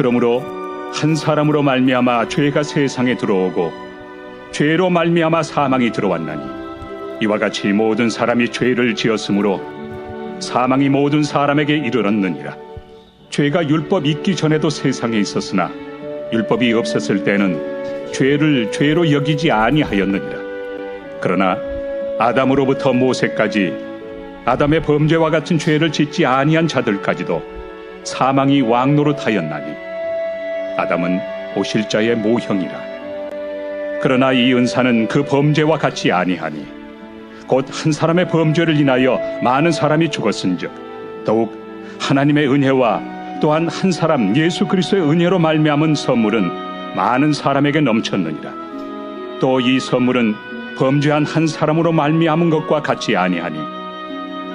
그러므로 한 사람으로 말미암아 죄가 세상에 들어오고 죄로 말미암아 사망이 들어왔나니 이와 같이 모든 사람이 죄를 지었으므로 사망이 모든 사람에게 이르렀느니라. 죄가 율법 있기 전에도 세상에 있었으나 율법이 없었을 때는 죄를 죄로 여기지 아니하였느니라. 그러나 아담으로부터 모세까지 아담의 범죄와 같은 죄를 짓지 아니한 자들까지도 사망이 왕노릇하였나니 아담은 오실자의 모형이라. 그러나 이 은사는 그 범죄와 같이 아니하니 곧 한 사람의 범죄를 인하여 많은 사람이 죽었은즉 더욱 하나님의 은혜와 또한 한 사람 예수 그리스도의 은혜로 말미암은 선물은 많은 사람에게 넘쳤느니라. 또 이 선물은 범죄한 한 사람으로 말미암은 것과 같이 아니하니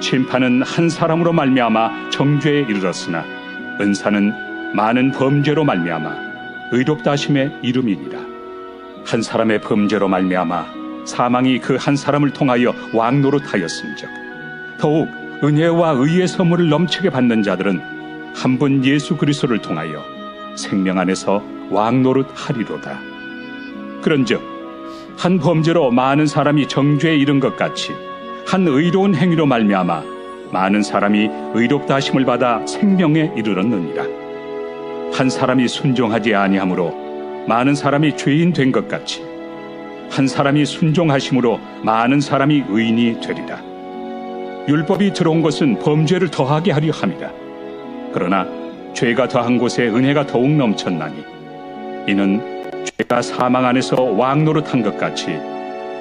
심판은 한 사람으로 말미암아 정죄에 이르렀으나 은사는 많은 범죄로 말미암아 의롭다 하심의 이름이니라. 한 사람의 범죄로 말미암아 사망이 그 한 사람을 통하여 왕노릇하였음즉 더욱 은혜와 의의 선물을 넘치게 받는 자들은 한 분 예수 그리스도를 통하여 생명 안에서 왕노릇하리로다. 그런즉 한 범죄로 많은 사람이 정죄에 이른 것 같이 한 의로운 행위로 말미암아 많은 사람이 의롭다 하심을 받아 생명에 이르렀느니라. 한 사람이 순종하지 아니함으로 많은 사람이 죄인 된 것 같이 한 사람이 순종하심으로 많은 사람이 의인이 되리라. 율법이 들어온 것은 범죄를 더하게 하려 함이라. 그러나 죄가 더한 곳에 은혜가 더욱 넘쳤나니 이는 죄가 사망 안에서 왕노릇한 것 같이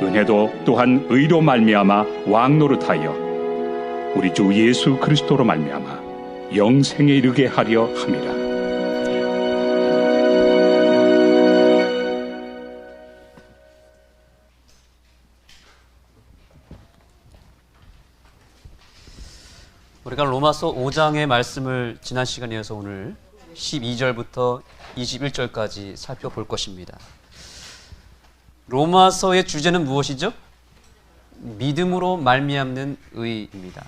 은혜도 또한 의로 말미암아 왕노릇하여 우리 주 예수 그리스도로 말미암아 영생에 이르게 하려 함이라. 우리가 로마서 5장의 말씀을 지난 시간에 이어서 오늘 12절부터 21절까지 살펴볼 것입니다. 로마서의 주제는 무엇이죠? 믿음으로 말미암는 의입니다.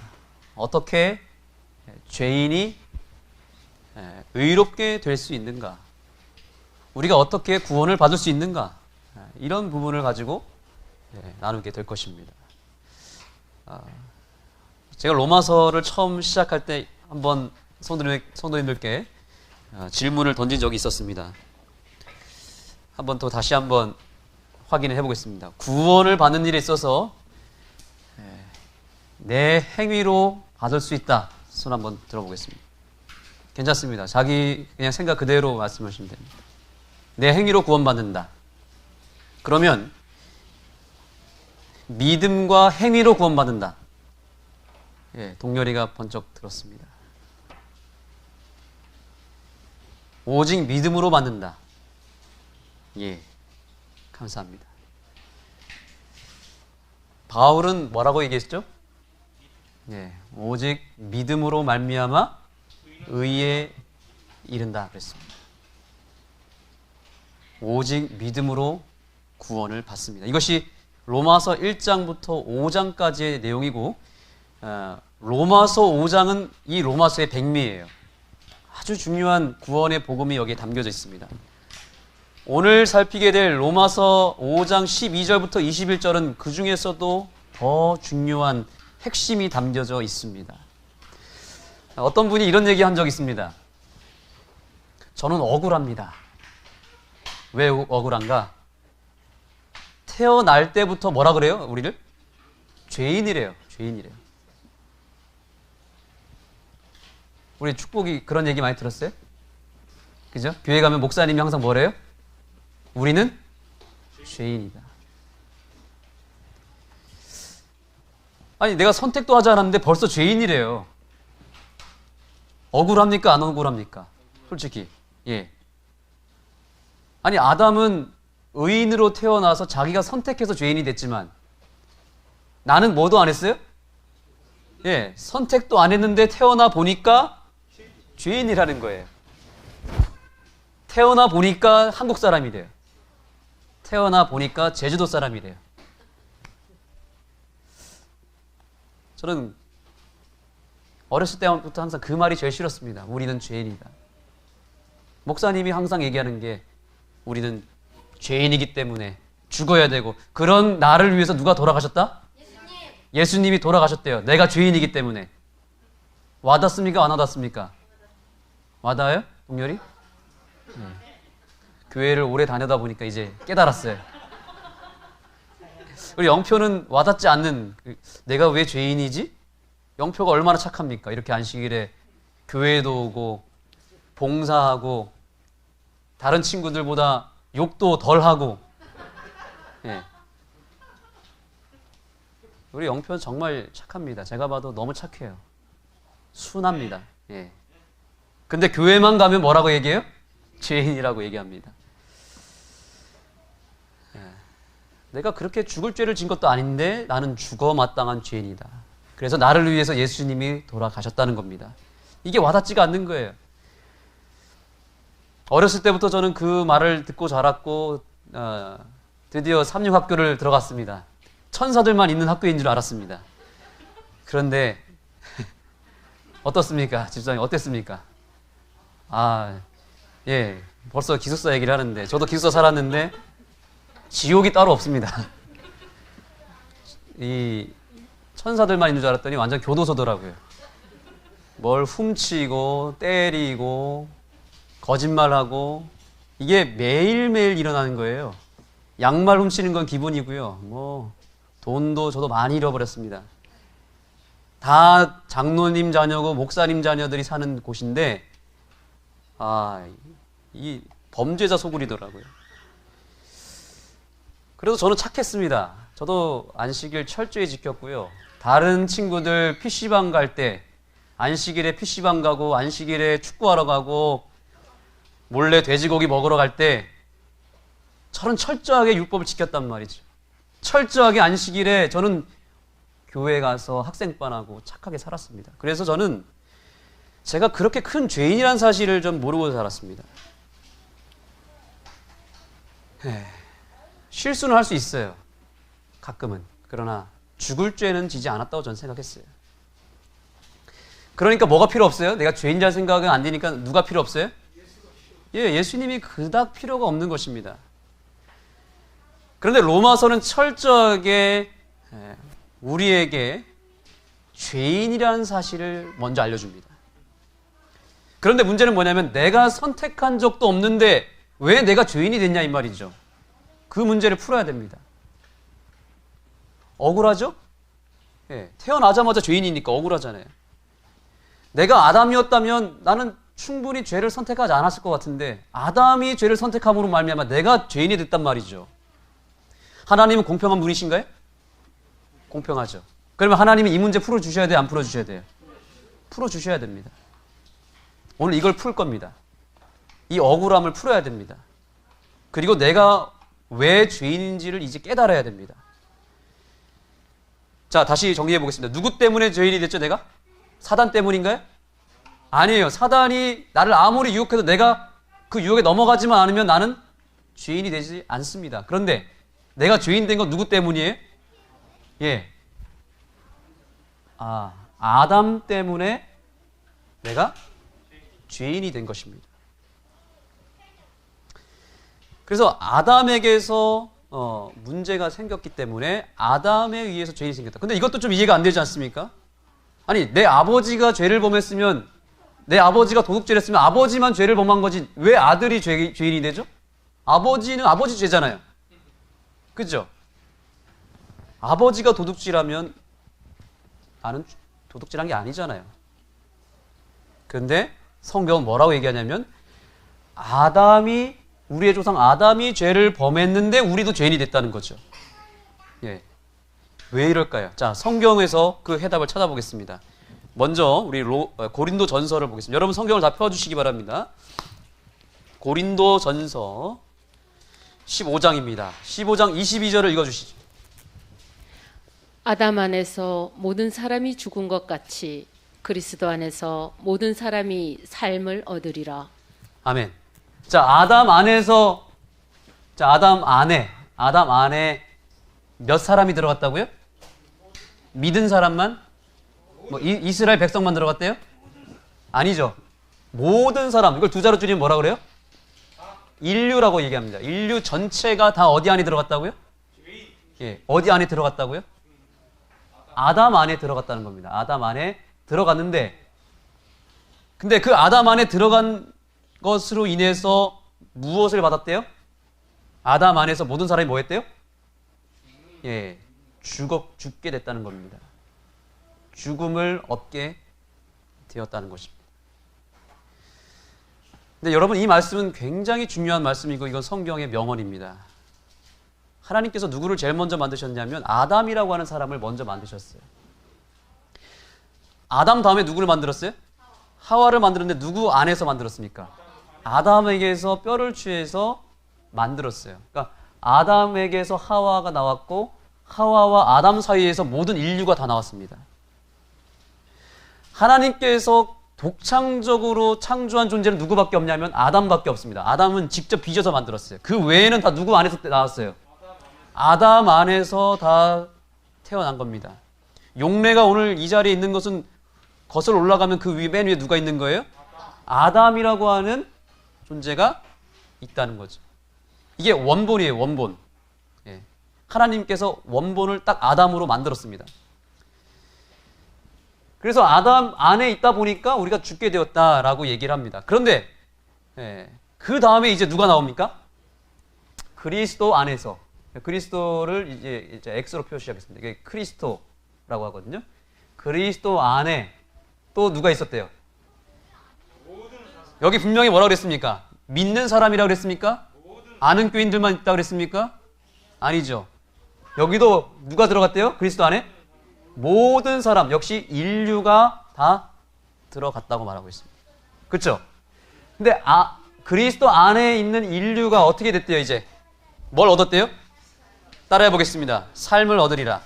어떻게 죄인이 의롭게 될 수 있는가? 우리가 어떻게 구원을 받을 수 있는가? 이런 부분을 가지고 나누게 될 것입니다. 제가 로마서를 처음 시작할 때 한번 성도님들께 질문을 던진 적이 있었습니다. 한번 더 다시 한번 확인을 해보겠습니다. 구원을 받는 일에 있어서 내 행위로 받을 수 있다. 손 한번 들어보겠습니다. 괜찮습니다. 자기 그냥 생각 그대로 말씀하시면 됩니다. 내 행위로 구원받는다. 그러면 믿음과 행위로 구원받는다. 동열이가 번쩍 들었습니다. 오직 믿음으로 받는다. 감사합니다. 바울은 뭐라고 얘기했죠? 오직 믿음으로 말미암아 의에 이른다 그랬습니다. 오직 믿음으로 구원을 받습니다. 이것이 로마서 1장부터 5장까지의 내용이고 로마서 5장은 이 로마서의 백미예요. 아주 중요한 구원의 복음이 여기에 담겨져 있습니다. 오늘 살피게 될 로마서 5장 12절부터 21절은 그 중에서도 더 중요한 핵심이 담겨져 있습니다. 어떤 분이 이런 얘기 한 적이 있습니다. 저는 억울합니다. 왜 억울한가? 태어날 때부터 뭐라 그래요? 우리를? 죄인이래요. 죄인이래요. 우리 축복이 그런 얘기 많이 들었어요? 그죠? 교회 가면 목사님이 항상 뭐래요? 우리는 죄인이다. 아니 내가 선택도 하지 않았는데 벌써 죄인이래요. 억울합니까? 안 억울합니까? 솔직히. 아니 아담은 의인으로 태어나서 자기가 선택해서 죄인이 됐지만 나는 뭐도 안 했어요? 선택도 안 했는데 태어나 보니까 죄인이라는 거예요. 태어나 보니까 한국 사람이 돼요. 태어나 보니까 제주도 사람이 돼요. 저는 어렸을 때부터 항상 그 말이 제일 싫었습니다. 우리는 죄인이다. 목사님이 항상 얘기하는 게 우리는 죄인이기 때문에 죽어야 되고, 그런 나를 위해서 누가 돌아가셨다? 예수님이 돌아가셨대요. 내가 죄인이기 때문에. 와닿습니까? 안 와닿습니까? 와닿아요? 동열이? 네. 교회를 오래 다니다 보니까 이제 깨달았어요. 우리 영표는 와닿지 않는, 내가 왜 죄인이지? 영표가 얼마나 착합니까? 이렇게 안식일에 교회도 오고 봉사하고 다른 친구들보다 욕도 덜 하고. 예. 우리 영표는 정말 착합니다. 제가 봐도 너무 착해요. 순합니다. 예. 근데 교회만 가면 뭐라고 얘기해요? 죄인이라고 얘기합니다. 예. 내가 그렇게 죽을 죄를 진 것도 아닌데 나는 죽어 마땅한 죄인이다. 그래서 나를 위해서 예수님이 돌아가셨다는 겁니다. 이게 와닿지가 않는 거예요. 어렸을 때부터 저는 그 말을 듣고 자랐고, 드디어 삼육학교를 들어갔습니다. 천사들만 있는 학교인 줄 알았습니다. 그런데 어떻습니까? 집사님 어땠습니까? 예, 벌써 기숙사 얘기를 하는데, 저도 기숙사 살았는데 지옥이 따로 없습니다. 이 천사들만 있는 줄 알았더니 완전 교도소더라고요. 뭘 훔치고 때리고 거짓말하고, 이게 매일매일 일어나는 거예요. 양말 훔치는 건 기본이고요. 뭐 돈도 저도 많이 잃어버렸습니다. 다 장로님 자녀고 목사님 자녀들이 사는 곳인데, 이 범죄자 소굴이더라고요. 그래서 저는 착했습니다. 저도 안식일 철저히 지켰고요. 다른 친구들 PC방 갈 때 안식일에 PC방 가고 안식일에 축구하러 가고 몰래 돼지고기 먹으러 갈 때 저는 철저하게 율법을 지켰단 말이죠. 철저하게 안식일에 저는 교회 가서 학생반하고 착하게 살았습니다. 그래서 저는 제가 그렇게 큰 죄인이라는 사실을 좀 모르고 살았습니다. 실수는 할 수 있어요. 가끔은. 그러나 죽을 죄는 지지 않았다고 저는 생각했어요. 그러니까 뭐가 필요 없어요? 내가 죄인이라는 생각은 안 되니까 누가 필요 없어요? 예, 예수님이 그닥 필요가 없는 것입니다. 그런데 로마서는 철저하게 우리에게 죄인이라는 사실을 먼저 알려줍니다. 그런데 문제는 뭐냐면, 내가 선택한 적도 없는데 왜 내가 죄인이 됐냐 이 말이죠. 그 문제를 풀어야 됩니다. 억울하죠? 예, 태어나자마자 죄인이니까 억울하잖아요. 내가 아담이었다면 나는 충분히 죄를 선택하지 않았을 것 같은데, 아담이 죄를 선택함으로 말미암아 내가 죄인이 됐단 말이죠. 하나님은 공평한 분이신가요? 공평하죠. 그러면 하나님이 이 문제 풀어주셔야 돼요? 안 풀어주셔야 돼요? 풀어주셔야 됩니다. 오늘 이걸 풀 겁니다. 이 억울함을 풀어야 됩니다. 그리고 내가 왜 죄인인지를 이제 깨달아야 됩니다. 자, 다시 정리해 보겠습니다. 누구 때문에 죄인이 됐죠, 내가? 사단 때문인가요? 아니에요. 사단이 나를 아무리 유혹해도 내가 그 유혹에 넘어가지만 않으면 나는 죄인이 되지 않습니다. 그런데 내가 죄인 된 건 누구 때문이에요? 예. 아담 때문에 내가 죄인이 된 것입니다. 그래서 아담에게서 문제가 생겼기 때문에 아담에 의해서 죄인이 생겼다. 근데 이것도 좀 이해가 안 되지 않습니까? 아니, 내 아버지가 죄를 범했으면, 내 아버지가 도둑질을 했으면 아버지만 죄를 범한 거지 왜 아들이 죄인이 되죠? 아버지는 아버지 죄잖아요. 그죠? 아버지가 도둑질하면 나는 도둑질한 게 아니잖아요. 그런데 성경은 뭐라고 얘기하냐면, 우리의 조상 아담이 죄를 범했는데 우리도 죄인이 됐다는 거죠. 예. 왜 이럴까요? 자, 성경에서 그 해답을 찾아보겠습니다. 먼저 우리 고린도 전서를 보겠습니다. 여러분 성경을 다 펴주시기 바랍니다. 고린도 전서 15장입니다. 15장 22절을 읽어주시죠. 아담 안에서 모든 사람이 죽은 것 같이 그리스도 안에서 모든 사람이 삶을 얻으리라. 아멘. 자, 아담 안에 몇 사람이 들어갔다고요? 믿은 사람만? 이스라엘 백성만 들어갔대요? 아니죠. 모든 사람. 이걸 두 자로 줄이면 뭐라 그래요? 인류라고 얘기합니다. 인류 전체가 다 어디 안에 들어갔다고요? 예, 어디 안에 들어갔다고요? 아담 안에 들어갔다는 겁니다. 아담 안에 들어갔는데, 근데 그 아담 안에 들어간 것으로 인해서 무엇을 받았대요? 아담 안에서 모든 사람이 뭐 했대요? 예, 죽게 됐다는 겁니다. 죽음을 얻게 되었다는 것입니다. 근데 여러분, 이 말씀은 굉장히 중요한 말씀이고 이건 성경의 명언입니다. 하나님께서 누구를 제일 먼저 만드셨냐면 아담이라고 하는 사람을 먼저 만드셨어요. 아담 다음에 누구를 만들었어요? 하와를 만들었는데 누구 안에서 만들었습니까? 아담에게서 뼈를 취해서 만들었어요. 그러니까 아담에게서 하와가 나왔고 하와와 아담 사이에서 모든 인류가 다 나왔습니다. 하나님께서 독창적으로 창조한 존재는 누구밖에 없냐면 아담밖에 없습니다. 아담은 직접 빚어서 만들었어요. 그 외에는 다 누구 안에서 나왔어요? 아담 안에서 다 태어난 겁니다. 용례가 오늘 이 자리에 있는 것은 거슬러 올라가면 그 맨 위에 누가 있는 거예요? 아담이라고 하는 존재가 있다는 거죠. 이게 원본이에요, 원본. 예. 하나님께서 원본을 딱 아담으로 만들었습니다. 그래서 아담 안에 있다 보니까 우리가 죽게 되었다라고 얘기를 합니다. 그런데 그 다음에 이제 누가 나옵니까? 그리스도 안에서. 그리스도를 이제 X로 표시하겠습니다. 이게 크리스토라고 하거든요. 그리스도 안에 또 누가 있었대요? 여기 분명히 뭐라고 그랬습니까? 믿는 사람이라고 그랬습니까? 아는 교인들만 있다고 그랬습니까? 아니죠. 여기도 누가 들어갔대요? 그리스도 안에? 모든 사람, 역시 인류가 다 들어갔다고 말하고 있습니다. 그렇죠? 근데 그리스도 안에 있는 인류가 어떻게 됐대요, 이제? 뭘 얻었대요? 따라해 보겠습니다. 삶을 얻으리라.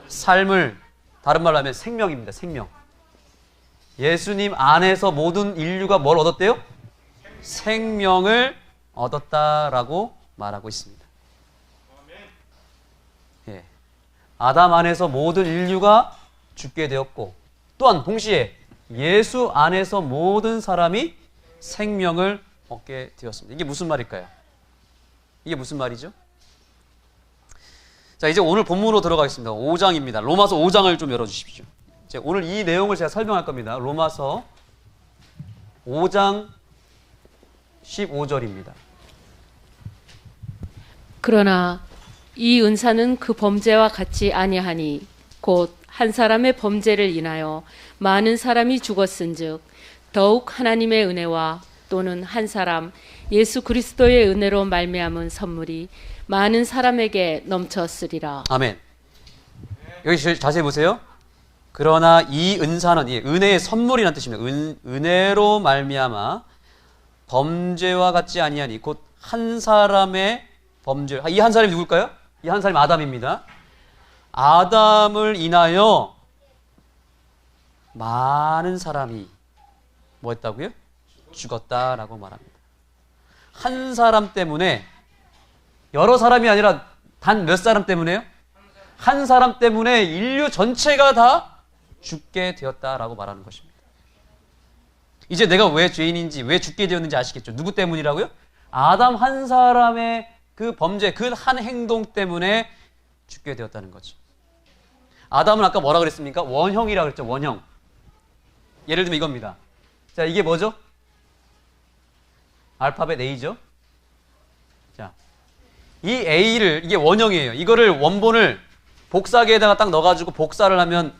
삶을, 다른 말로 하면 생명입니다. 생명. 예수님 안에서 모든 인류가 뭘 얻었대요? 생명을 얻었다라고 말하고 있습니다. 예. 아담 안에서 모든 인류가 죽게 되었고, 또한 동시에 예수 안에서 모든 사람이 생명을 얻게 되었습니다. 이게 무슨 말일까요? 이게 무슨 말이죠? 자, 이제 오늘 본문으로 들어가겠습니다. 5장입니다. 로마서 5장을 좀 열어주십시오. 오늘 이 내용을 제가 설명할 겁니다. 로마서 5장 15절입니다. 그러나 이 은사는 그 범죄와 같지 아니하니 곧 한 사람의 범죄를 인하여 많은 사람이 죽었은즉 더욱 하나님의 은혜와 또는 한 사람 예수 그리스도의 은혜로 말미암은 선물이 많은 사람에게 넘쳤으리라. 아멘. 여기 자세히 보세요. 그러나 이 은사는, 은혜의 선물이라는 뜻입니다. 은혜로 말미암아 범죄와 같지 아니하니 곧 한 사람의 범죄. 이 한 사람이 누굴까요? 이 한 사람이 아담입니다. 아담을 인하여 많은 사람이 뭐 했다고요? 죽었다라고 말합니다. 한 사람 때문에, 여러 사람이 아니라 단 몇 사람 때문에요? 한 사람 때문에 인류 전체가 다 죽게 되었다라고 말하는 것입니다. 이제 내가 왜 죄인인지, 왜 죽게 되었는지 아시겠죠? 누구 때문이라고요? 아담 한 사람의 그 범죄, 그 한 행동 때문에 죽게 되었다는 거죠. 아담은 아까 뭐라 그랬습니까? 원형이라고 그랬죠, 원형. 예를 들면 이겁니다. 자, 이게 뭐죠? 알파벳 A죠? 자, 이 A를, 이게 원형이에요. 이거를 원본을 복사기에다가 딱 넣어가지고 복사를 하면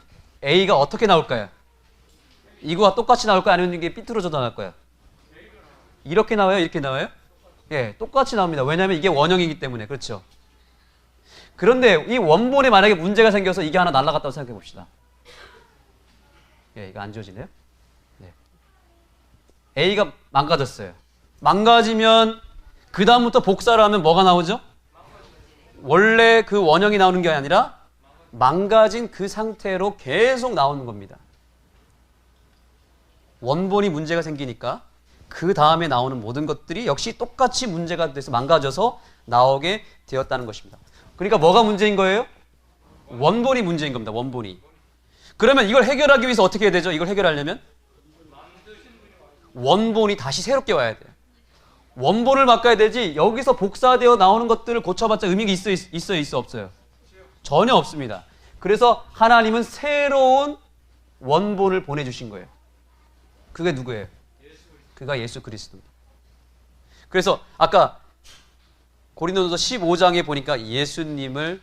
A가 어떻게 나올까요? 이거와 똑같이 나올까요? 아니면 이게 삐뚤어져도 나올까요? 이렇게 나와요? 이렇게 나와요? 예, 똑같이 나옵니다. 왜냐하면 이게 원형이기 때문에. 그렇죠? 그런데 이 원본에 만약에 문제가 생겨서 이게 하나 날아갔다고 생각해 봅시다. 예, 이거 안 지워지네요? 네. A가 망가졌어요. 망가지면 그 다음부터 복사를 하면 뭐가 나오죠? 원래 그 원형이 나오는 게 아니라 망가진 그 상태로 계속 나오는 겁니다. 원본이 문제가 생기니까 그 다음에 나오는 모든 것들이 역시 똑같이 문제가 돼서 망가져서 나오게 되었다는 것입니다. 그러니까 뭐가 문제인 거예요? 원본이 문제인 겁니다. 원본이. 그러면 이걸 해결하기 위해서 어떻게 해야 되죠? 이걸 해결하려면 원본이 다시 새롭게 와야 돼요. 원본을 바꿔야 되지 여기서 복사되어 나오는 것들을 고쳐봤자 의미가 있어 없어요? 전혀 없습니다. 그래서 하나님은 새로운 원본을 보내주신 거예요. 그게 누구예요? 그가 예수 그리스도입니다. 그래서 아까 고린도전서 15장에 보니까 예수님을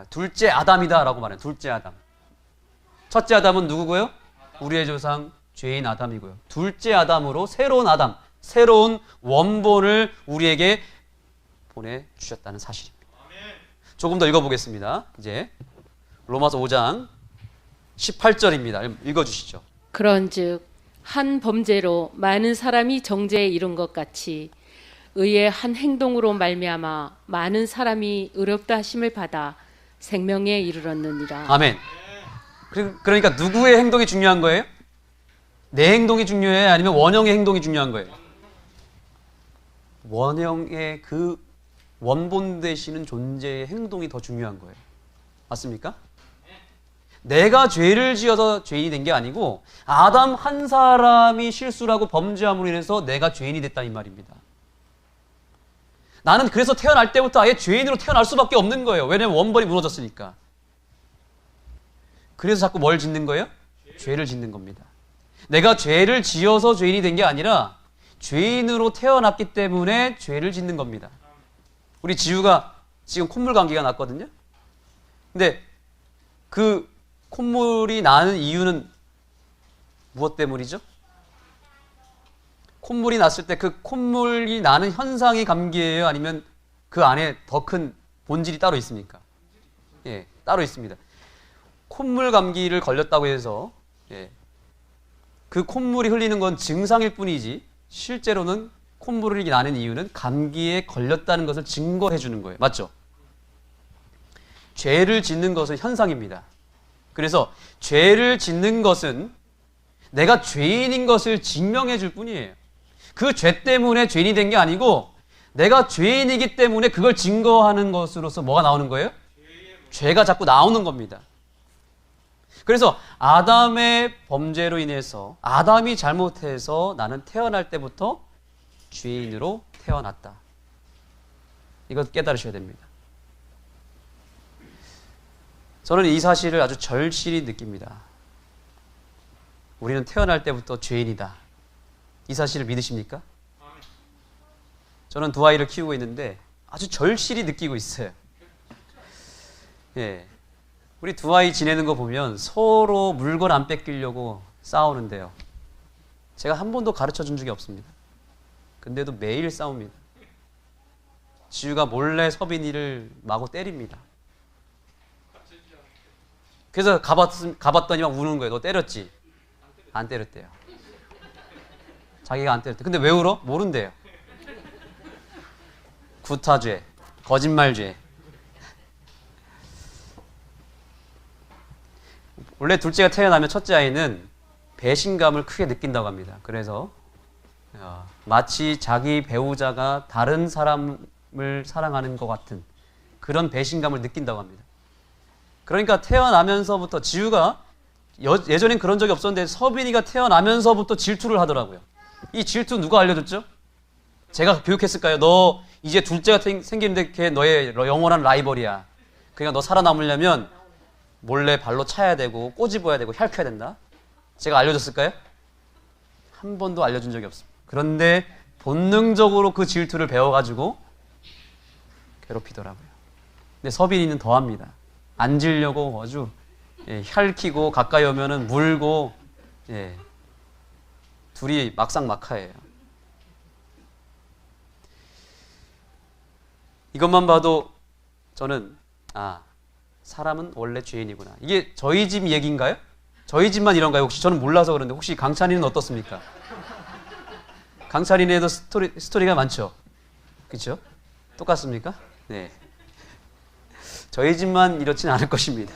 둘째 아담이다 라고 말해요. 둘째 아담. 첫째 아담은 누구고요? 우리의 조상 죄인 아담이고요. 둘째 아담으로 새로운 아담, 새로운 원본을 우리에게 보내주셨다는 사실입니다. 조금 더 읽어보겠습니다. 이제 로마서 5장 18절입니다. 읽어주시죠. 그런즉 한 범죄로 많은 사람이 정죄에 이른 것 같이 의의 한 행동으로 말미암아 많은 사람이 의롭다 하심을 받아 생명에 이르렀느니라. 아멘. 그러니까 누구의 행동이 중요한 거예요? 내 행동이 중요해요? 아니면 원형의 행동이 중요한 거예요? 원형의 그 원본 되시는 존재의 행동이 더 중요한 거예요. 맞습니까? 내가 죄를 지어서 죄인이 된 게 아니고 아담 한 사람이 실수를 하고 범죄함으로 인해서 내가 죄인이 됐다 이 말입니다. 나는 그래서 태어날 때부터 아예 죄인으로 태어날 수밖에 없는 거예요. 왜냐하면 원본이 무너졌으니까. 그래서 자꾸 뭘 짓는 거예요? 죄를 짓는 겁니다. 내가 죄를 지어서 죄인이 된 게 아니라 죄인으로 태어났기 때문에 죄를 짓는 겁니다. 우리 지우가 지금 콧물 감기가 났거든요. 근데 그 콧물이 나는 이유는 무엇 때문이죠? 콧물이 났을 때 그 콧물이 나는 현상이 감기예요? 아니면 그 안에 더 큰 본질이 따로 있습니까? 예, 따로 있습니다. 콧물 감기를 걸렸다고 해서 그 콧물이 흘리는 건 증상일 뿐이지 실제로는 콧물이 나는 이유는 감기에 걸렸다는 것을 증거해 주는 거예요. 맞죠? 죄를 짓는 것은 현상입니다. 그래서 죄를 짓는 것은 내가 죄인인 것을 증명해 줄 뿐이에요. 그 죄 때문에 죄인이 된 게 아니고 내가 죄인이기 때문에 그걸 증거하는 것으로서 뭐가 나오는 거예요? 죄가 자꾸 나오는 겁니다. 그래서 아담의 범죄로 인해서 아담이 잘못해서 나는 태어날 때부터 죄인으로 태어났다. 이것 깨달으셔야 됩니다. 저는 이 사실을 아주 절실히 느낍니다. 우리는 태어날 때부터 죄인이다. 이 사실을 믿으십니까? 저는 두 아이를 키우고 있는데 아주 절실히 느끼고 있어요. 예. 우리 두 아이 지내는 거 보면 서로 물건 안 뺏기려고 싸우는데요. 제가 한 번도 가르쳐 준 적이 없습니다. 근데도 매일 싸웁니다. 지우가 몰래 서빈이를 마구 때립니다. 그래서 가봤더니 막 우는 거예요. 너 때렸지? 안 때렸대요. 자기가 안 때렸대. 근데 왜 울어? 모른대요. 구타죄, 거짓말죄. 원래 둘째가 태어나면 첫째 아이는 배신감을 크게 느낀다고 합니다. 그래서 마치 자기 배우자가 다른 사람을 사랑하는 것 같은 그런 배신감을 느낀다고 합니다. 그러니까 태어나면서부터 지우가 예전엔 그런 적이 없었는데 서빈이가 태어나면서부터 질투를 하더라고요. 이 질투 누가 알려줬죠? 제가 교육했을까요? 너 이제 둘째가 생기는데 걔 너의 영원한 라이벌이야. 그러니까 너 살아남으려면 몰래 발로 차야 되고 꼬집어야 되고 핥혀야 된다. 제가 알려줬을까요? 한 번도 알려준 적이 없습니다. 그런데 본능적으로 그 질투를 배워가지고 괴롭히더라고요. 근데 서빈이는 더합니다. 앉으려고 아주 핥히고 가까이 오면은 물고 둘이 막상막하예요. 이것만 봐도 저는 사람은 원래 죄인이구나. 이게 저희 집 얘기인가요? 저희 집만 이런가요? 혹시 저는 몰라서 그런데 혹시 강찬이는 어떻습니까? 강찬이네도 스토리가 많죠? 그렇죠? 똑같습니까? 네. 저희 집만 이렇진 않을 것입니다.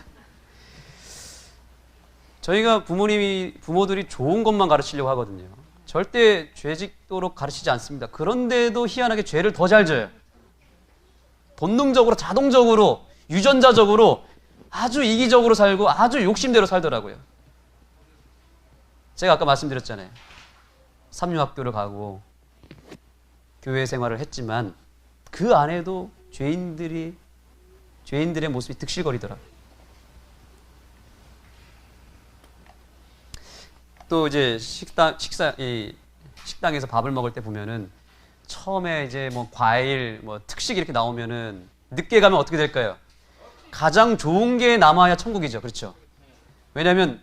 저희가 부모들이 좋은 것만 가르치려고 하거든요. 절대 죄 짓도록 가르치지 않습니다. 그런데도 희한하게 죄를 더 잘 져요. 본능적으로, 자동적으로, 유전자적으로 아주 이기적으로 살고 아주 욕심대로 살더라고요. 제가 아까 말씀드렸잖아요. 삼류학교를 가고 교회 생활을 했지만 그 안에도 죄인들의 모습이 득실거리더라고요. 또 이제 식당에서 밥을 먹을 때 보면은 처음에 이제 뭐 과일, 뭐 특식 이렇게 나오면은 늦게 가면 어떻게 될까요? 가장 좋은 게 남아야 천국이죠. 그렇죠? 왜냐하면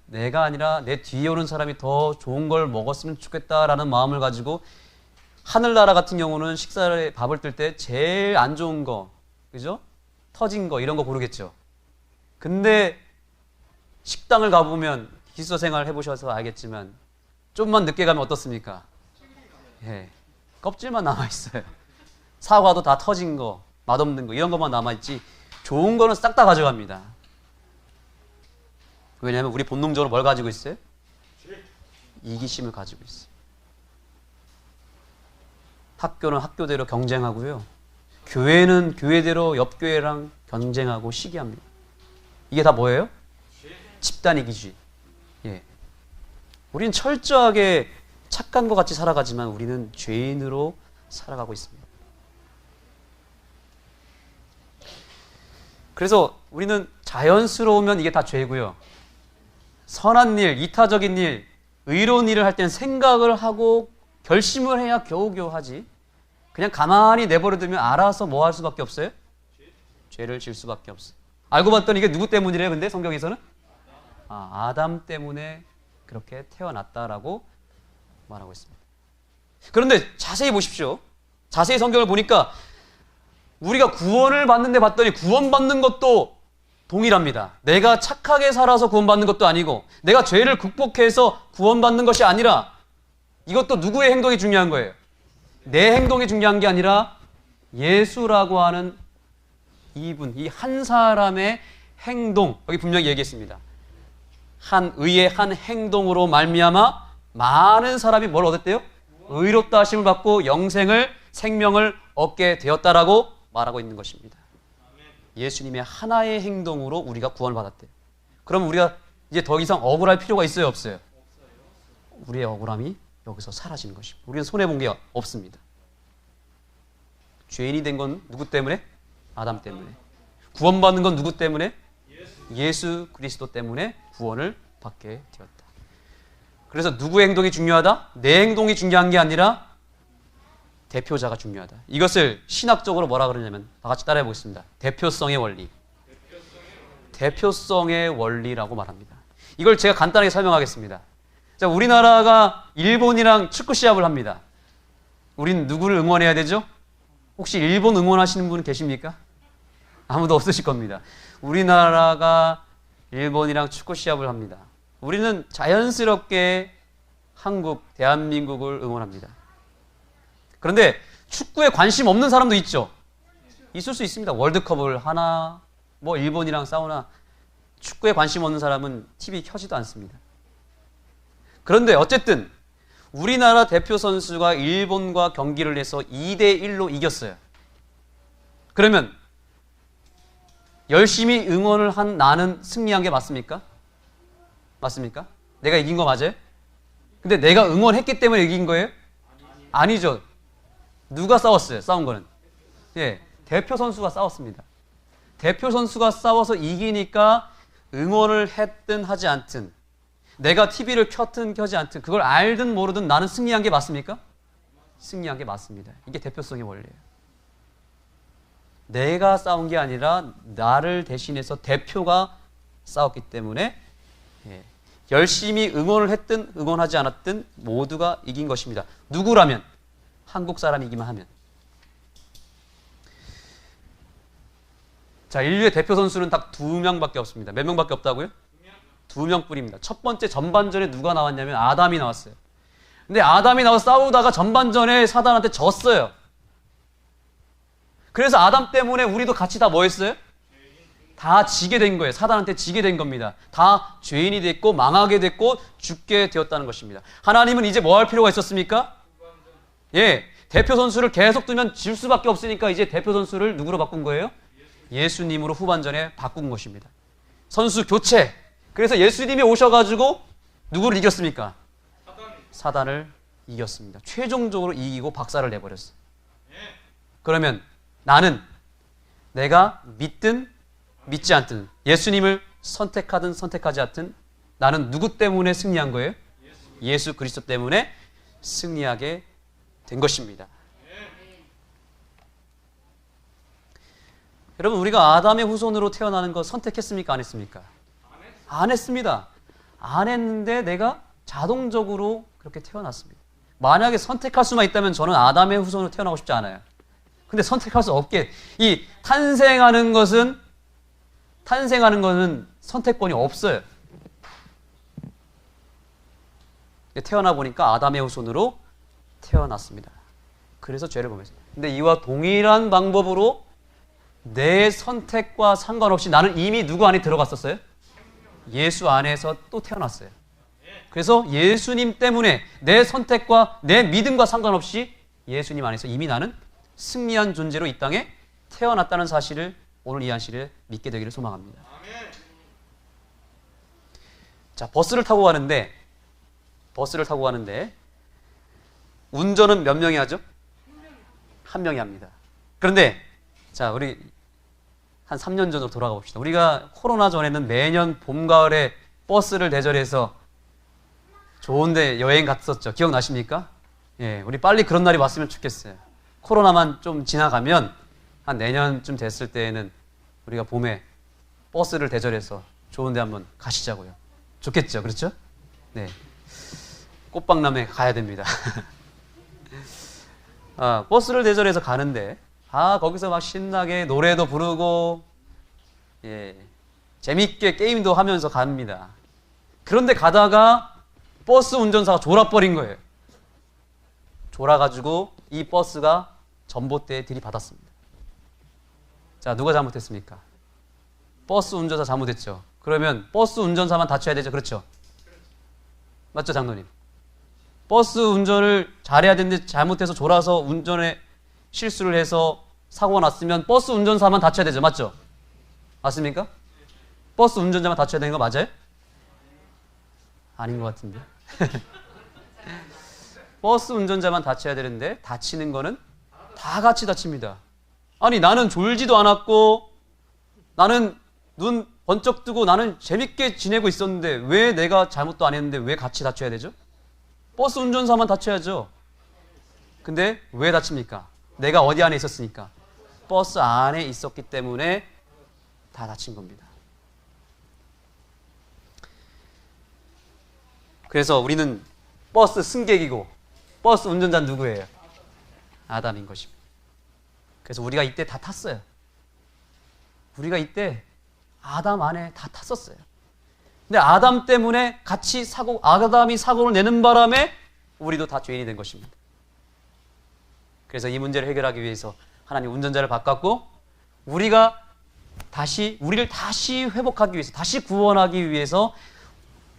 내가 아니라 내 뒤에 오는 사람이 더 좋은 걸 먹었으면 좋겠다라는 마음을 가지고 하늘나라 같은 경우는 식사를 밥을 뜰 때 제일 안 좋은 거, 그죠? 터진 거 이런 거 고르겠죠. 근데 식당을 가보면 기숙사 생활 해보셔서 알겠지만 좀만 늦게 가면 어떻습니까? 예, 껍질만 남아있어요. 사과도 다 터진 거, 맛없는 거 이런 것만 남아있지 좋은 거는 싹 다 가져갑니다. 왜냐하면 우리 본능적으로 뭘 가지고 있어요? 이기심을 가지고 있어요. 학교는 학교대로 경쟁하고요. 교회는 교회대로 옆 교회랑 경쟁하고 시기합니다. 이게 다 뭐예요? 집단 이기주의. 예. 우리는 철저하게 착한 것 같이 살아가지만 우리는 죄인으로 살아가고 있습니다. 그래서 우리는 자연스러우면 이게 다 죄고요. 선한 일, 이타적인 일, 의로운 일을 할 때는 생각을 하고 결심을 해야 겨우겨우 하지. 그냥 가만히 내버려두면 알아서 뭐 할 수밖에 없어요? 죄를 질 수밖에 없어요. 알고 봤더니 이게 누구 때문이래요? 근데 성경에서는? 아담 때문에 그렇게 태어났다라고 말하고 있습니다. 그런데 자세히 보십시오. 자세히 성경을 보니까 우리가 구원을 받는데 봤더니 구원받는 것도 동일합니다. 내가 착하게 살아서 구원받는 것도 아니고 내가 죄를 극복해서 구원받는 것이 아니라 이것도 누구의 행동이 중요한 거예요? 내 행동이 중요한 게 아니라 예수라고 하는 이분, 이 한 사람의 행동, 여기 분명히 얘기했습니다. 한 의의 한 행동으로 말미암아 많은 사람이 뭘 얻었대요? 의롭다 하심을 받고 영생을, 생명을 얻게 되었다라고 말하고 있는 것입니다. 예수님의 하나의 행동으로 우리가 구원을 받았대요. 그럼 우리가 이제 더 이상 억울할 필요가 있어요, 없어요? 우리의 억울함이 여기서 사라지는 것입니다. 우리는 손해본 게 없습니다. 죄인이 된 건 누구 때문에? 아담 때문에. 구원받는 건 누구 때문에? 예수 그리스도 때문에 구원을 받게 되었다. 그래서 누구의 행동이 중요하다? 내 행동이 중요한 게 아니라 대표자가 중요하다. 이것을 신학적으로 뭐라 그러냐면 다 같이 따라해 보겠습니다. 대표성의 원리. 대표성의 원리라고 말합니다. 이걸 제가 간단하게 설명하겠습니다. 자, 우리나라가 일본이랑 축구 시합을 합니다. 우린 누구를 응원해야 되죠? 혹시 일본 응원하시는 분 계십니까? 아무도 없으실 겁니다. 우리나라가 일본이랑 축구 시합을 합니다. 우리는 자연스럽게 한국, 대한민국을 응원합니다. 그런데 축구에 관심 없는 사람도 있죠. 있을 수 있습니다. 월드컵을 하나, 뭐 일본이랑 싸우나 축구에 관심 없는 사람은 TV 켜지도 않습니다. 그런데 어쨌든 우리나라 대표 선수가 일본과 경기를 해서 2대1로 이겼어요. 그러면 열심히 응원을 한 나는 승리한 게 맞습니까? 맞습니까? 내가 이긴 거 맞아요? 근데 내가 응원했기 때문에 이긴 거예요? 아니죠. 누가 싸웠어요? 싸운 거는? 예, 대표 선수가 싸웠습니다. 대표 선수가 싸워서 이기니까 응원을 했든 하지 않든 내가 TV를 켰든 켜지 않든 그걸 알든 모르든 나는 승리한 게 맞습니까? 승리한 게 맞습니다. 이게 대표성의 원리예요. 내가 싸운 게 아니라 나를 대신해서 대표가 싸웠기 때문에 열심히 응원을 했든 응원하지 않았든 모두가 이긴 것입니다. 누구라면? 한국 사람이 이기만 하면. 자, 인류의 대표 선수는 딱 2명밖에 없습니다. 몇 명밖에 없다고요? 2명뿐입니다. 첫 번째 전반전에 누가 나왔냐면 아담이 나왔어요. 근데 아담이 나와서 싸우다가 전반전에 사단한테 졌어요. 그래서 아담 때문에 우리도 같이 다 뭐 했어요? 다 지게 된 거예요. 사단한테 지게 된 겁니다. 다 죄인이 됐고 망하게 됐고 죽게 되었다는 것입니다. 하나님은 이제 뭐 할 필요가 있었습니까? 예, 대표 선수를 계속 두면 질 수밖에 없으니까 이제 대표 선수를 누구로 바꾼 거예요? 예수님으로 후반전에 바꾼 것입니다. 선수 교체. 그래서 예수님이 오셔가지고 누구를 이겼습니까? 사단을 이겼습니다. 최종적으로 이기고 박살을 내버렸어요. 그러면 나는 내가 믿든 믿지 않든 예수님을 선택하든 선택하지 않든 나는 누구 때문에 승리한 거예요? 예수 그리스도 때문에 승리하게 된 것입니다. 여러분, 우리가 아담의 후손으로 태어나는 거 선택했습니까? 안 했습니까? 안 했습니다. 안 했는데 내가 자동적으로 그렇게 태어났습니다. 만약에 선택할 수만 있다면 저는 아담의 후손으로 태어나고 싶지 않아요. 근데 선택할 수 없게, 이 탄생하는 것은 선택권이 없어요. 태어나 보니까 아담의 후손으로 태어났습니다. 그래서 죄를 범했어요. 근데 이와 동일한 방법으로 내 선택과 상관없이 나는 이미 누구 안에 들어갔었어요? 예수 안에서 또 태어났어요. 그래서 예수님 때문에 내 선택과 내 믿음과 상관없이 예수님 안에서 이미 나는 승리한 존재로 이 땅에 태어났다는 사실을 오늘 이 한시를 믿게 되기를 소망합니다. 자, 버스를 타고 가는데 운전은 몇 명이 하죠? 한 명이 합니다. 그런데 자, 우리 한 3년 전으로 돌아가 봅시다. 우리가 코로나 전에는 매년 봄, 가을에 버스를 대절해서 좋은데 여행 갔었죠. 기억나십니까? 예, 우리 빨리 그런 날이 왔으면 좋겠어요. 코로나만 좀 지나가면 한 내년쯤 됐을 때에는 우리가 봄에 버스를 대절해서 좋은데 한번 가시자고요. 좋겠죠, 그렇죠? 네, 꽃박람회 가야 됩니다. 버스를 대절해서 가는데 거기서 막 신나게 노래도 부르고 재밌게 게임도 하면서 갑니다. 그런데 가다가 버스 운전사가 졸아버린 거예요. 졸아가지고 이 버스가 전봇대에 들이받았습니다. 자, 누가 잘못했습니까? 버스 운전사 잘못했죠. 그러면 버스 운전사만 다쳐야 되죠. 그렇죠? 맞죠, 장로님? 버스 운전을 잘해야 되는데 잘못해서 졸아서 운전에 실수를 해서 사고가 났으면 버스 운전사만 다쳐야 되죠. 맞죠? 맞습니까? 버스 운전자만 다쳐야 되는 거 맞아요? 아닌 것 같은데. 버스 운전자만 다쳐야 되는데 다치는 거는 다 같이 다칩니다. 아니, 나는 졸지도 않았고 나는 눈 번쩍 뜨고 나는 재밌게 지내고 있었는데 왜 내가 잘못도 안 했는데 왜 같이 다쳐야 되죠? 버스 운전사만 다쳐야죠. 근데 왜 다칩니까? 내가 어디 안에 있었으니까. 버스 안에 있었기 때문에 다 다친 겁니다. 그래서 우리는 버스 승객이고 버스 운전자는 누구예요? 아담인 것입니다. 그래서 우리가 이때 다 탔어요. 우리가 이때 아담 안에 다 탔었어요. 근데 아담 때문에 아담이 사고를 내는 바람에 우리도 다 죄인이 된 것입니다. 그래서 이 문제를 해결하기 위해서 하나님 운전자를 바꿨고 우리를 다시 회복하기 위해서, 다시 구원하기 위해서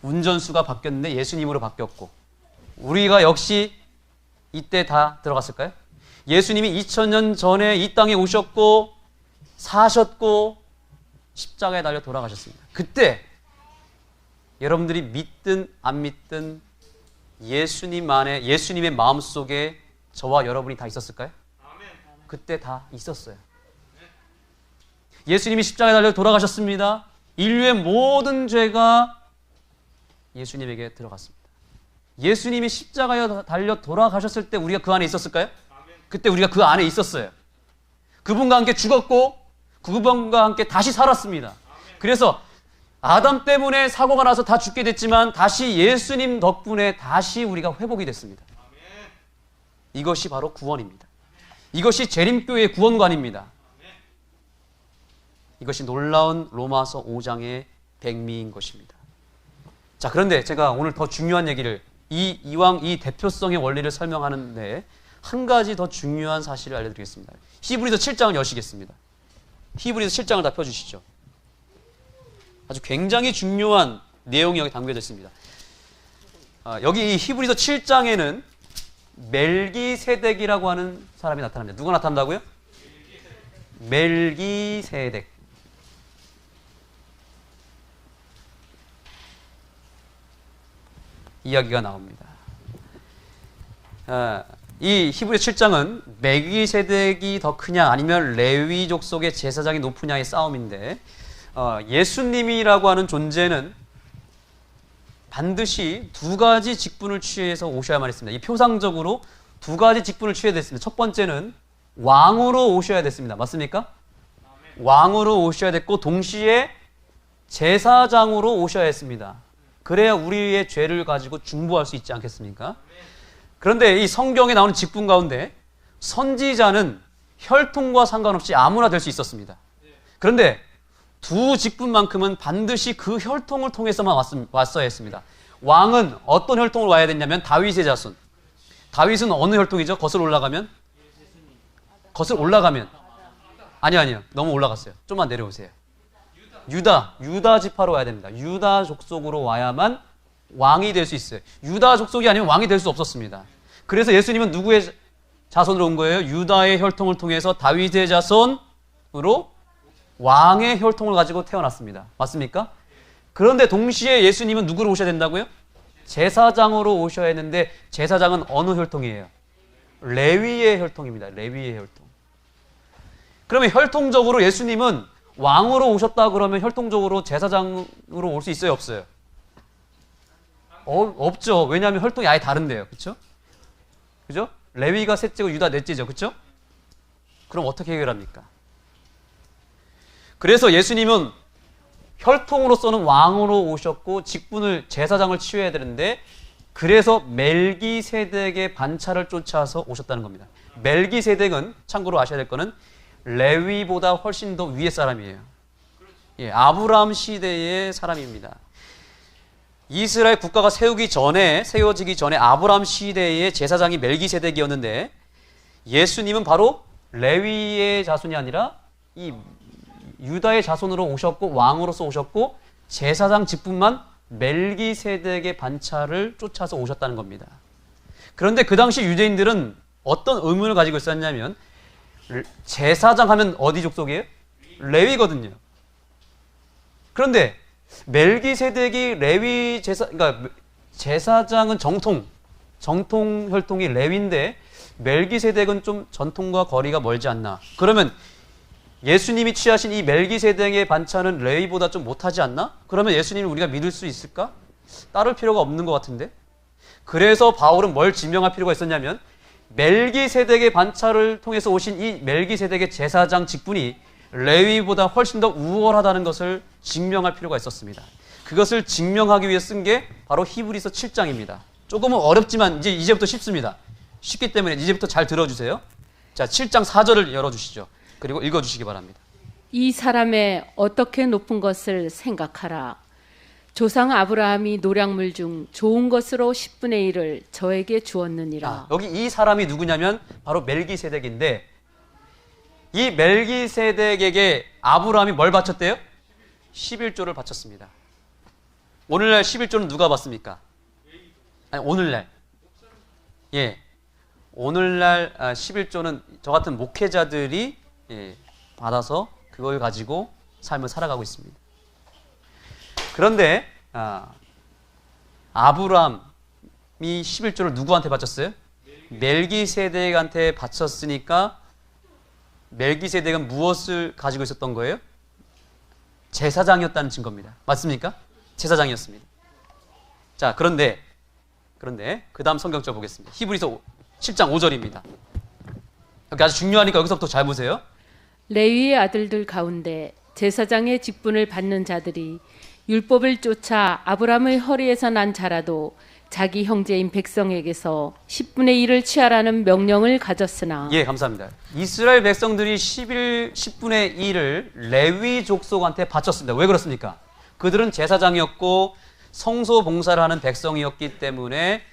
운전수가 바뀌었는데 예수님으로 바뀌었고 우리가 역시 이때 다 들어갔을까요? 예수님이 2000년 전에 이 땅에 오셨고 사셨고 십자가에 달려 돌아가셨습니다. 그때 여러분들이 믿든 안 믿든 예수님의 마음속에 저와 여러분이 다 있었을까요? 그때 다 있었어요. 예수님이 십자가에 달려 돌아가셨습니다. 인류의 모든 죄가 예수님에게 들어갔습니다. 예수님이 십자가에 달려 돌아가셨을 때 우리가 그 안에 있었을까요? 그때 우리가 그 안에 있었어요. 그분과 함께 죽었고 그분과 함께 다시 살았습니다. 그래서 아담 때문에 사고가 나서 다 죽게 됐지만 다시 예수님 덕분에 다시 우리가 회복이 됐습니다. 이것이 바로 구원입니다. 이것이 재림교회의 구원관입니다. 이것이 놀라운 로마서 5장의 백미인 것입니다. 자, 그런데 제가 오늘 더 중요한 얘기를 이왕 이 대표성의 원리를 설명하는데 한 가지 더 중요한 사실을 알려드리겠습니다. 히브리서 7장을 여시겠습니다. 히브리서 7장을 다 펴주시죠. 아주 굉장히 중요한 내용이 여기 담겨져 있습니다. 여기 이 히브리서 7장에는 멜기세덱이라고 하는 사람이 나타납니다. 누가 나타난다고요? 멜기세덱. 이야기가 나옵니다. 이 히브리서 7장은 멜기세덱이 더 크냐 아니면 레위 족속의 제사장이 높으냐의 싸움인데 예수님이라고 하는 존재는 반드시 두 가지 직분을 취해서 오셔야만 했습니다. 이 표상적으로 두 가지 직분을 취해야 됐습니다. 첫 번째는 왕으로 오셔야 됐습니다. 맞습니까? 왕으로 오셔야 됐고 동시에 제사장으로 오셔야 했습니다. 그래야 우리의 죄를 가지고 중보할 수 있지 않겠습니까? 그런데 이 성경에 나오는 직분 가운데 선지자는 혈통과 상관없이 아무나 될 수 있었습니다. 그런데 두 직분만큼은 반드시 그 혈통을 통해서만 왔어야 했습니다. 왕은 어떤 혈통으로 와야 됐냐면 다윗의 자손. 다윗은 어느 혈통이죠? 거슬러 올라가면? 아니요. 너무 올라갔어요. 좀만 내려오세요. 유다 지파로 와야 됩니다. 유다 족속으로 와야만 왕이 될 수 있어요. 유다 족속이 아니면 왕이 될 수 없었습니다. 그래서 예수님은 누구의 자손으로 온 거예요? 유다의 혈통을 통해서 다윗의 자손으로 왕의 혈통을 가지고 태어났습니다. 맞습니까? 그런데 동시에 예수님은 누구로 오셔야 된다고요? 제사장으로 오셔야 했는데 제사장은 어느 혈통이에요? 레위의 혈통입니다. 레위의 혈통. 그러면 혈통적으로 예수님은 왕으로 오셨다 그러면 혈통적으로 제사장으로 올 수 있어요? 없어요? 없죠. 왜냐하면 혈통이 아예 다른데요. 그렇죠? 그죠? 레위가 셋째고 유다 넷째죠. 그렇죠? 그럼 어떻게 해결합니까? 그래서 예수님은 혈통으로서는 왕으로 오셨고 직분을 제사장을 치러야 되는데 그래서 멜기세덱의 반차를 쫓아서 오셨다는 겁니다. 멜기세덱은 참고로 아셔야 될 거는 레위보다 훨씬 더 위의 사람이에요. 예, 아브라함 시대의 사람입니다. 이스라엘 국가가 세워지기 전에 아브라함 시대의 제사장이 멜기세덱이었는데 예수님은 바로 레위의 자손이 아니라 이 유다의 자손으로 오셨고 왕으로서 오셨고 제사장 직분만 멜기세덱의 반차를 쫓아서 오셨다는 겁니다. 그런데 그 당시 유대인들은 어떤 의문을 가지고 있었냐면 제사장 하면 어디 족속이에요? 레위거든요. 그런데 멜기세덱이 레위 그러니까 제사장은 정통 혈통이 레위인데 멜기세덱은 좀 전통과 거리가 멀지 않나. 그러면 예수님이 취하신 이 멜기세덱의 반차는 레위보다 좀 못하지 않나? 그러면 예수님을 우리가 믿을 수 있을까? 따를 필요가 없는 것 같은데. 그래서 바울은 뭘 증명할 필요가 있었냐면 멜기세덱의 반차를 통해서 오신 이 멜기세덱의 제사장 직분이 레위보다 훨씬 더 우월하다는 것을 증명할 필요가 있었습니다. 그것을 증명하기 위해 쓴 게 바로 히브리서 7장입니다. 조금은 어렵지만 이제부터 쉽습니다. 쉽기 때문에 이제부터 잘 들어주세요. 자, 7장 4절을 열어주시죠. 그리고 읽어주시기 바랍니다. 이 사람의 어떻게 높은 것을 생각하라. 조상 아브라함이 노략물 중 좋은 것으로 10분의 1을 저에게 주었느니라. 여기 이 사람이 누구냐면 바로 멜기세덱인데 이 멜기세덱에게 아브라함이 뭘 바쳤대요? 11조를 바쳤습니다. 오늘날 11조는 누가 받습니까? 아니, 오늘날. 예. 오늘날 11조는 저 같은 목회자들이 받아서 그걸 가지고 삶을 살아가고 있습니다. 그런데 아브라함이 11조를 누구한테 바쳤어요? 멜기세덱한테 바쳤으니까 멜기세덱은 무엇을 가지고 있었던 거예요? 제사장이었다는 증거입니다. 맞습니까? 제사장이었습니다. 자, 그런데 그 다음 성경절 보겠습니다. 히브리서 7장 5절입니다. 여기 아주 중요하니까 여기서부터 잘 보세요. 레위의 아들들 가운데 제사장의 직분을 받는 자들이 율법을 쫓아 아브라함의 허리에서 난 자라도 자기 형제인 백성에게서 10분의 1을 취하라는 명령을 가졌으나. 예, 감사합니다. 이스라엘 백성들이 10분의 1을 레위 족속한테 바쳤습니다. 왜 그렇습니까? 그들은 제사장이었고 성소 봉사를 하는 백성이었기 때문에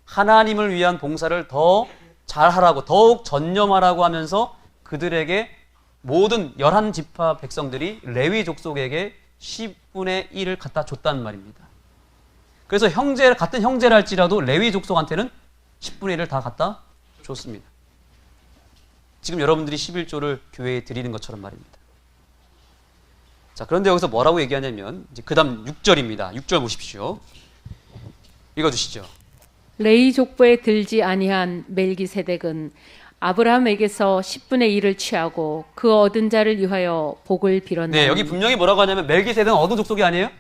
하나님을 위한 봉사를 더 잘하라고 더욱 전념하라고 하면서 그들에게 모든 11지파 백성들이 레위 족속에게 10분의 1을 갖다 줬다는 말입니다. 그래서 같은 형제를 할지라도 레위 족속한테는 10분의 1을 다 갖다 줬습니다. 지금 여러분들이 11조를 교회에 드리는 것처럼 말입니다. 자, 그런데 여기서 뭐라고 얘기하냐면 그 다음 6절입니다. 6절 보십시오. 읽어주시죠. 레위 족보에 들지 아니한 멜기세덱은 아브라함에게서 10분의 1을 취하고 그 얻은 자를 위하여 복을 빌었나니. 네, 여기 분명히 뭐라고 하냐면 멜기세덱은 어느 족속이 아니에요?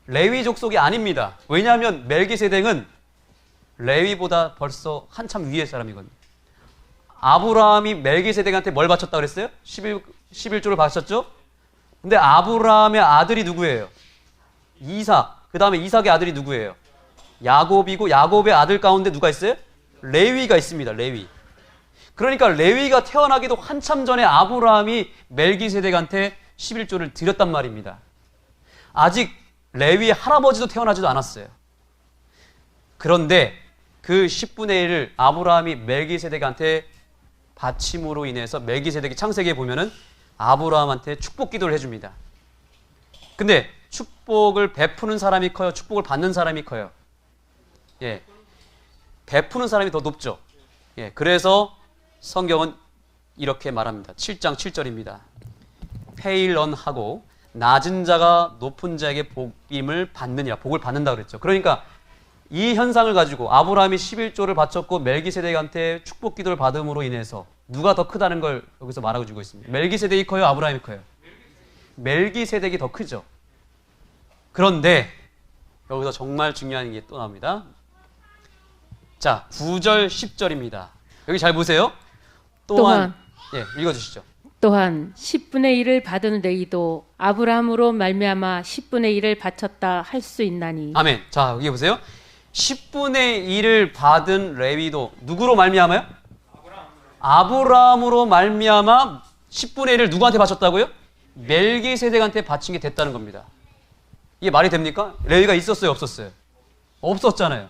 레위 족속이 아닙니다. 왜냐하면 멜기세덱은 레위보다 벌써 한참 위의 사람이거든요. 아브라함이 멜기세덱한테 뭘 바쳤다고 그랬어요? 11조를 바쳤죠? 근데 아브라함의 아들이 누구예요? 이삭. 그 다음에 이삭의 아들이 누구예요? 야곱이고 야곱의 아들 가운데 누가 있어요? 레위가 있습니다. 레위. 그러니까 레위가 태어나기도 한참 전에 아브라함이 멜기세덱한테 11조를 드렸단 말입니다. 아직 레위의 할아버지도 태어나지도 않았어요. 그런데 그 10분의 1을 아브라함이 멜기세덱한테 바침으로 인해서 멜기세덱이 창세기에 보면은 아브라함한테 축복 기도를 해줍니다. 근데 축복을 베푸는 사람이 커요? 축복을 받는 사람이 커요? 예, 베푸는 사람이 더 높죠. 예, 그래서 성경은 이렇게 말합니다. 7장 7절입니다. 페일런하고 낮은 자가 높은 자에게 복임을 받느니라. 복을 받는다 그랬죠. 그러니까 이 현상을 가지고 아브라함이 11조를 바쳤고 멜기세덱한테 축복 기도를 받음으로 인해서 누가 더 크다는 걸 여기서 말하고 주고 있습니다. 멜기세덱이 커요? 아브라함이 커요? 멜기세덱이 더 크죠. 그런데 여기서 정말 중요한 게 또 나옵니다. 자, 9절 10절입니다. 여기 잘 보세요. 또한 예, 읽어주시죠. 또한 10분의 1을 받은 레위도 아브라함으로 말미암아 10분의 1을 바쳤다 할 수 있나니. 아멘. 자, 여기 보세요. 10분의 1을 받은 레위도 누구로 말미암아요? 아브라함으로 말미암아 10분의 1을 누구한테 바쳤다고요? 멜기세덱한테 바친 게 됐다는 겁니다. 이게 말이 됩니까? 레위가 있었어요, 없었어요? 없었잖아요.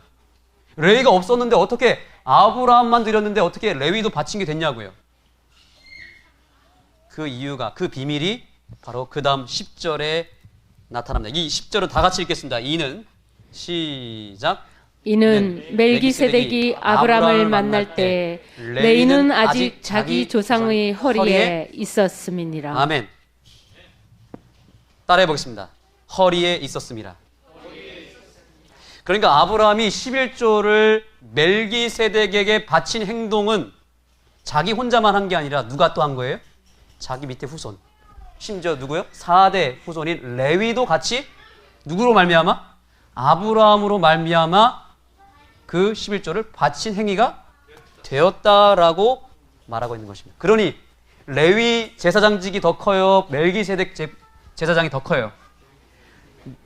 레위가 없었는데 어떻게 아브라함만 드렸는데 어떻게 레위도 바친 게 됐냐고요. 그 이유가, 그 비밀이 바로 그 다음 10절에 나타납니다. 이 10절은 다 같이 읽겠습니다. 이는 시작. 이는 멜기세덱이 아브라함을 만날 때 레위는 아직 자기 조상의 허리에 있었음이니라. 아멘. 따라해 보겠습니다. 허리에 있었음이라. 그러니까 아브라함이 11조를 멜기세덱에게 바친 행동은 자기 혼자만 한 게 아니라 누가 또 한 거예요? 자기 밑에 후손. 심지어 누구요? 4대 후손인 레위도 같이 누구로 말미암아? 아브라함으로 말미암아 그 11조를 바친 행위가 되었다라고 말하고 있는 것입니다. 그러니 레위 제사장직이 더 커요? 멜기세덱 제사장이 더 커요?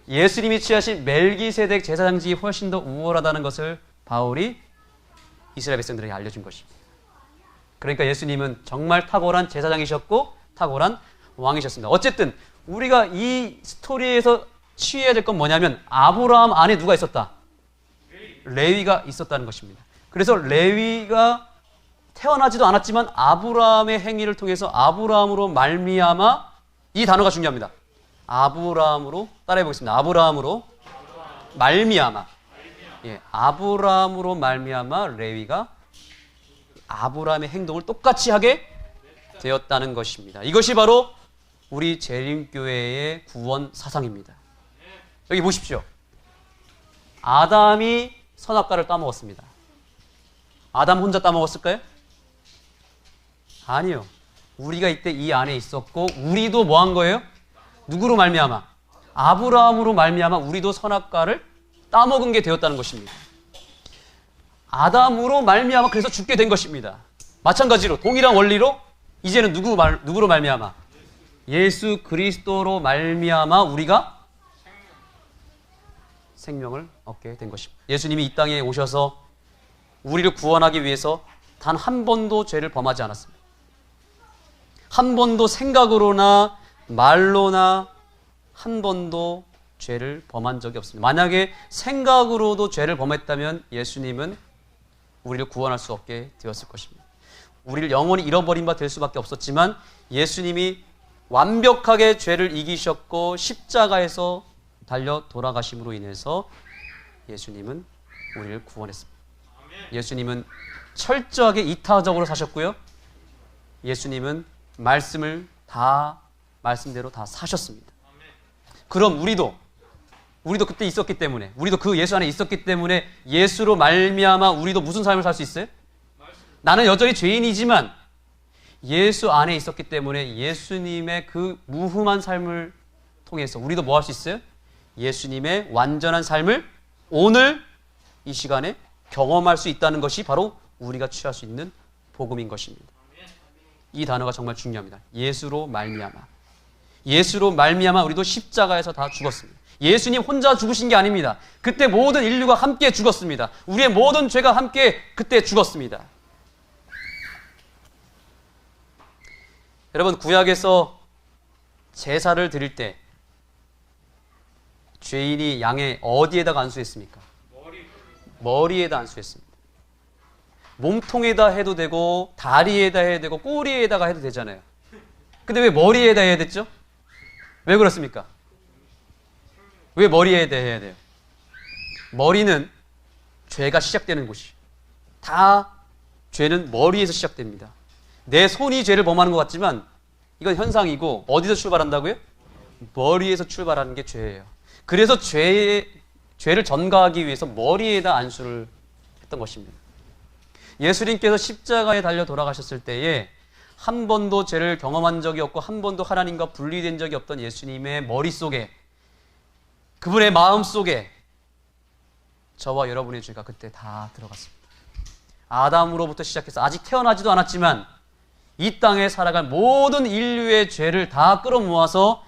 예수님이 취하신 멜기세덱 제사장직이 훨씬 더 우월하다는 것을 바울이 이스라엘 백성들에게 알려준 것입니다. 그러니까 예수님은 정말 탁월한 제사장이셨고 탁월한 왕이셨습니다. 어쨌든 우리가 이 스토리에서 취해야 될 건 뭐냐면 아브라함 안에 누가 있었다? 레위가 있었다는 것입니다. 그래서 레위가 태어나지도 않았지만 아브라함의 행위를 통해서 아브라함으로 말미암아, 이 단어가 중요합니다. 아브라함으로, 따라해 보겠습니다. 아브라함으로 말미암아. 예, 아브라함으로 말미암아 레위가 아브라함의 행동을 똑같이 하게 되었다는 것입니다. 이것이 바로 우리 재림교회의 구원 사상입니다. 여기 보십시오. 아담이 선악과를 따먹었습니다. 아담 혼자 따먹었을까요? 아니요. 우리가 이때 이 안에 있었고 우리도 뭐 한 거예요? 누구로 말미암아? 아브라함으로 말미암아 우리도 선악과를 따먹은 게 되었다는 것입니다. 아담으로 말미암아 그래서 죽게 된 것입니다. 마찬가지로 동일한 원리로 이제는 누구로 말미암아? 예수 그리스도로 말미암아 우리가 생명을 얻게 된 것입니다. 예수님이 이 땅에 오셔서 우리를 구원하기 위해서 단 한 번도 죄를 범하지 않았습니다. 한 번도 생각으로나 말로나 한 번도 죄를 범한 적이 없습니다. 만약에 생각으로도 죄를 범했다면 예수님은 우리를 구원할 수 없게 되었을 것입니다. 우리를 영원히 잃어버린 바 될 수밖에 없었지만 예수님이 완벽하게 죄를 이기셨고 십자가에서 달려 돌아가심으로 인해서 예수님은 우리를 구원했습니다. 예수님은 철저하게 이타적으로 사셨고요. 예수님은 말씀을 다 말씀대로 다 사셨습니다. 그럼 우리도 우리도 그때 있었기 때문에, 우리도 그 예수 안에 있었기 때문에 예수로 말미암아 우리도 무슨 삶을 살 수 있어요? 나는 여전히 죄인이지만 예수 안에 있었기 때문에 예수님의 그 무흠한 삶을 통해서 우리도 뭐 할 수 있어요? 예수님의 완전한 삶을 오늘 이 시간에 경험할 수 있다는 것이 바로 우리가 취할 수 있는 복음인 것입니다. 이 단어가 정말 중요합니다. 예수로 말미암아. 예수로 말미암아 우리도 십자가에서 다 죽었습니다. 예수님 혼자 죽으신 게 아닙니다. 그때 모든 인류가 함께 죽었습니다. 우리의 모든 죄가 함께 그때 죽었습니다. 여러분, 구약에서 제사를 드릴 때 죄인이 양의 어디에다가 안수했습니까? 머리에다 안수했습니다. 몸통에다 해도 되고 다리에다 해도 되고 꼬리에다가 해도 되잖아요. 근데 왜 머리에다 해야 됐죠? 왜 그렇습니까? 왜 머리에다 해야 돼요? 머리는 죄가 시작되는 곳이에요. 다 죄는 머리에서 시작됩니다. 내 손이 죄를 범하는 것 같지만 이건 현상이고 어디서 출발한다고요? 머리에서 출발하는 게 죄예요. 그래서 죄를 전가하기 위해서 머리에다 안수를 했던 것입니다. 예수님께서 십자가에 달려 돌아가셨을 때에 한 번도 죄를 경험한 적이 없고 한 번도 하나님과 분리된 적이 없던 예수님의 머릿속에, 그분의 마음속에 저와 여러분의 죄가 그때 다 들어갔습니다. 아담으로부터 시작해서 아직 태어나지도 않았지만 이 땅에 살아갈 모든 인류의 죄를 다 끌어모아서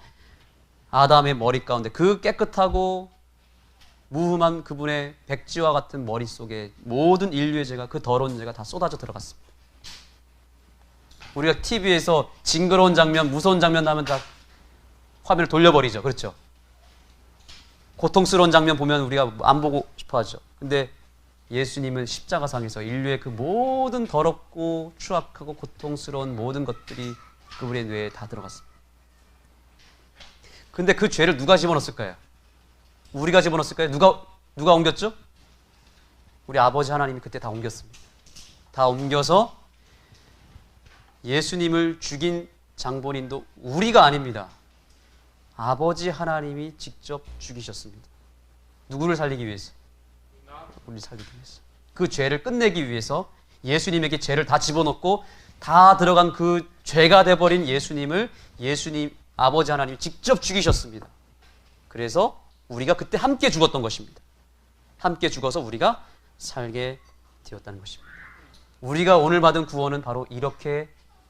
아담의 머리 가운데 그 깨끗하고 무흠한 그분의 백지와 같은 머릿속에 모든 인류의 죄가, 그 더러운 죄가 다 쏟아져 들어갔습니다. 우리가 TV에서 징그러운 장면, 무서운 장면 나면 다 화면을 돌려버리죠. 그렇죠? 고통스러운 장면 보면 우리가 안 보고 싶어 하죠. 근데 예수님은 십자가상에서 인류의 그 모든 더럽고 추악하고 고통스러운 모든 것들이 그분의 뇌에 다 들어갔습니다. 근데 그 죄를 누가 집어넣었을까요? 우리가 집어넣었을까요? 누가 옮겼죠? 우리 아버지 하나님이 그때 다 옮겼습니다. 다 옮겨서 예수님을 죽인 장본인도 우리가 아닙니다. 아버지 하나님이 직접 죽이셨습니다. 누구를 살리기 위해서? 우리를 살리기 위해서. 그 죄를 끝내기 위해서 예수님에게 죄를 다 집어넣고 다 들어간 그 죄가 돼버린 예수님을 예수님 아버지 하나님이 직접 죽이셨습니다. 그래서 우리가 그때 함께 죽었던 것입니다. 함께 죽어서 우리가 살게 되었다는 것입니다. 우리가 오늘 받은 구원은 바로 이렇게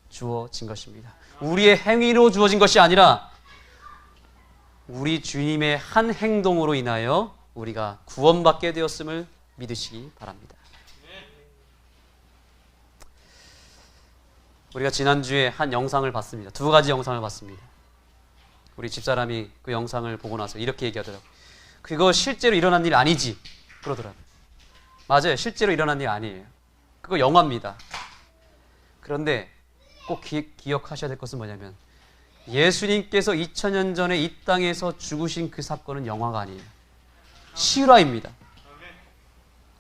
주어진 것입니다. 우리의 행위로 주어진 것이 아니라 우리 주님의 한 행동으로 인하여 우리가 구원받게 되었음을 믿으시기 바랍니다. 우리가 지난주에 한 영상을 봤습니다. 두 가지 영상을 봤습니다. 우리 집사람이 그 영상을 보고 나서 이렇게 얘기하더라고요. 그거 실제로 일어난 일 아니지? 그러더라고요. 맞아요. 실제로 일어난 일 아니에요. 그거 영화입니다. 그런데 꼭 기억하셔야 될 것은 뭐냐면 예수님께서 2000년 전에 이 땅에서 죽으신 그 사건은 영화가 아니에요. 실화입니다.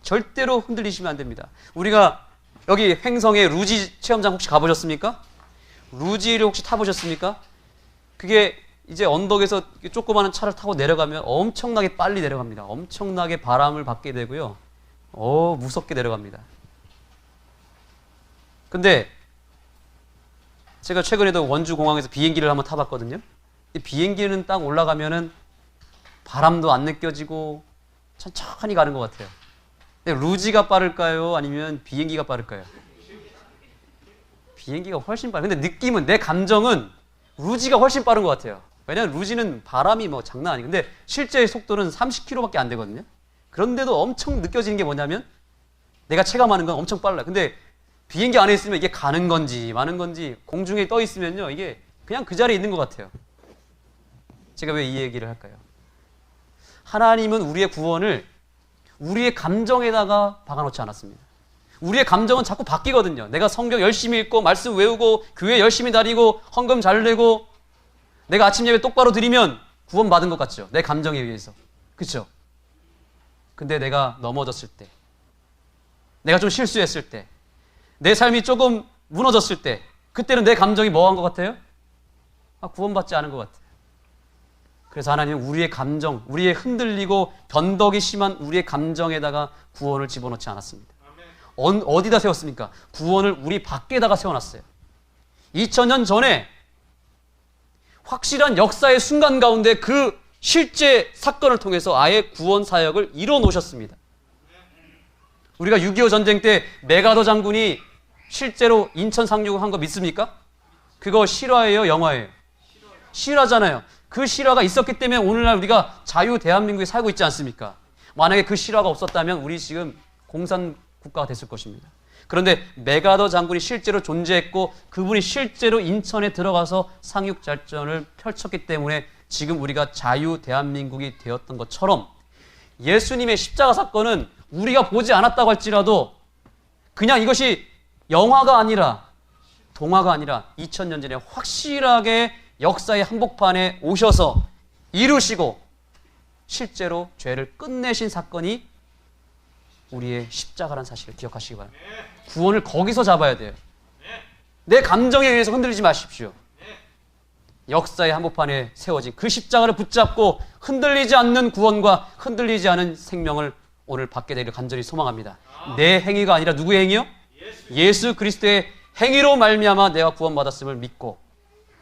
절대로 흔들리시면 안 됩니다. 우리가 여기 횡성의 루지 체험장 혹시 가보셨습니까? 루지를 혹시 타보셨습니까? 그게 이제 언덕에서 조그마한 차를 타고 내려가면 엄청나게 빨리 내려갑니다. 엄청나게 바람을 받게 되고요. 무섭게 내려갑니다. 근데 제가 최근에도 원주공항에서 비행기를 한번 타봤거든요. 비행기는 딱 올라가면은 바람도 안 느껴지고 천천히 가는 것 같아요. 근데 루지가 빠를까요? 아니면 비행기가 빠를까요? 비행기가 훨씬 빠르요. 근데 느낌은, 내 감정은 루지가 훨씬 빠른 것 같아요. 왜냐하면 루지는 바람이 뭐 장난 아니에요. 근데 실제 속도는 30km밖에 안 되거든요. 그런데도 엄청 느껴지는 게 뭐냐면 내가 체감하는 건 엄청 빨라요. 근데 비행기 안에 있으면 이게 가는 건지 마는 건지 공중에 떠 있으면요, 이게 그냥 그 자리에 있는 것 같아요. 제가 왜 이 얘기를 할까요? 하나님은 우리의 구원을 우리의 감정에다가 박아놓지 않았습니다. 우리의 감정은 자꾸 바뀌거든요. 내가 성경 열심히 읽고 말씀 외우고 교회 열심히 다니고 헌금 잘 내고 내가 아침 예배 똑바로 드리면 구원받은 것 같죠? 내 감정에 의해서. 그렇죠? 근데 내가 넘어졌을 때, 내가 좀 실수했을 때, 내 삶이 조금 무너졌을 때, 그때는 내 감정이 뭐 한 것 같아요? 구원받지 않은 것 같아요. 그래서 하나님은 우리의 감정, 우리의 흔들리고 변덕이 심한 우리의 감정에다가 구원을 집어넣지 않았습니다. 어디다 세웠습니까? 구원을 우리 밖에다가 세워놨어요. 2000년 전에 확실한 역사의 순간 가운데 그 실제 사건을 통해서 아예 구원 사역을 이뤄 놓으셨습니다. 우리가 6.25 전쟁 때 메가더 장군이 실제로 인천 상륙을 한 거 믿습니까? 그거 실화예요, 영화예요? 실화잖아요. 그 실화가 있었기 때문에 오늘날 우리가 자유 대한민국에 살고 있지 않습니까? 만약에 그 실화가 없었다면 우리 지금 공산 국가가 됐을 것입니다. 그런데 메가더 장군이 실제로 존재했고 그분이 실제로 인천에 들어가서 상륙작전을 펼쳤기 때문에 지금 우리가 자유 대한민국이 되었던 것처럼 예수님의 십자가 사건은 우리가 보지 않았다고 할지라도 그냥 이것이 영화가 아니라 동화가 아니라 2000년 전에 확실하게 역사의 한복판에 오셔서 이루시고 실제로 죄를 끝내신 사건이 우리의 십자가라는 사실을 기억하시기 바랍니다. 구원을 거기서 잡아야 돼요. 내 감정에 의해서 흔들리지 마십시오. 역사의 한복판에 세워진 그 십자가를 붙잡고 흔들리지 않는 구원과 흔들리지 않은 생명을 오늘 받게 되기를 간절히 소망합니다. 내 행위가 아니라 누구의 행위요? 예수 그리스도의 행위로 말미암아 내가 구원받았음을 믿고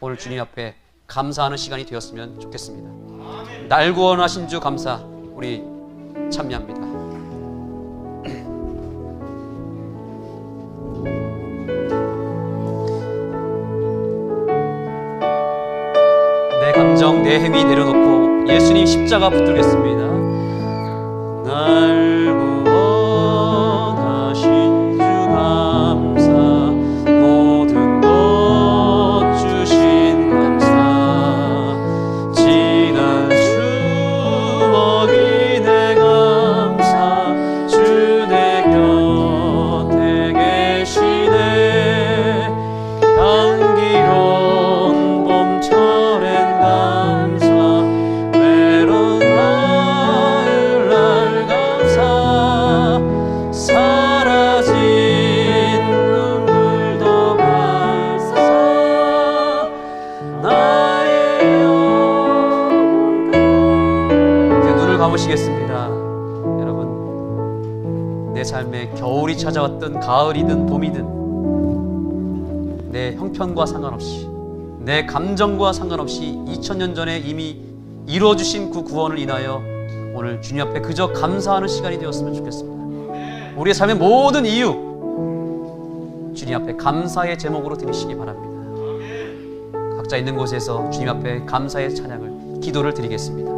오늘 주님 앞에 감사하는 시간이 되었으면 좋겠습니다. 날 구원하신 주 감사, 우리 참여합니다. 내 감정, 내 행위 내려놓고 예수님 십자가 붙들겠습니다. 날 구원하신 주 감사, 모든 것 주신 감사, 지난 추억이 내 감사, 주 내 곁에 계시네. 향기로운 봄철엔 감사, 외로운 가을 날 감사, 사라진 눈물도 감사, 나의 영광. 이제 눈을 감으시겠습니다. 여러분, 내 삶에 겨울이 찾아왔든 가을이든 봄이든 내 형편과 상관없이 내 감정과 상관없이 2000년 전에 이미 이루어주신 그 구원을 인하여 오늘 주님 앞에 그저 감사하는 시간이 되었으면 좋겠습니다. 우리의 삶의 모든 이유 주님 앞에 감사의 제목으로 드리시기 바랍니다. 각자 있는 곳에서 주님 앞에 감사의 찬양을, 기도를 드리겠습니다.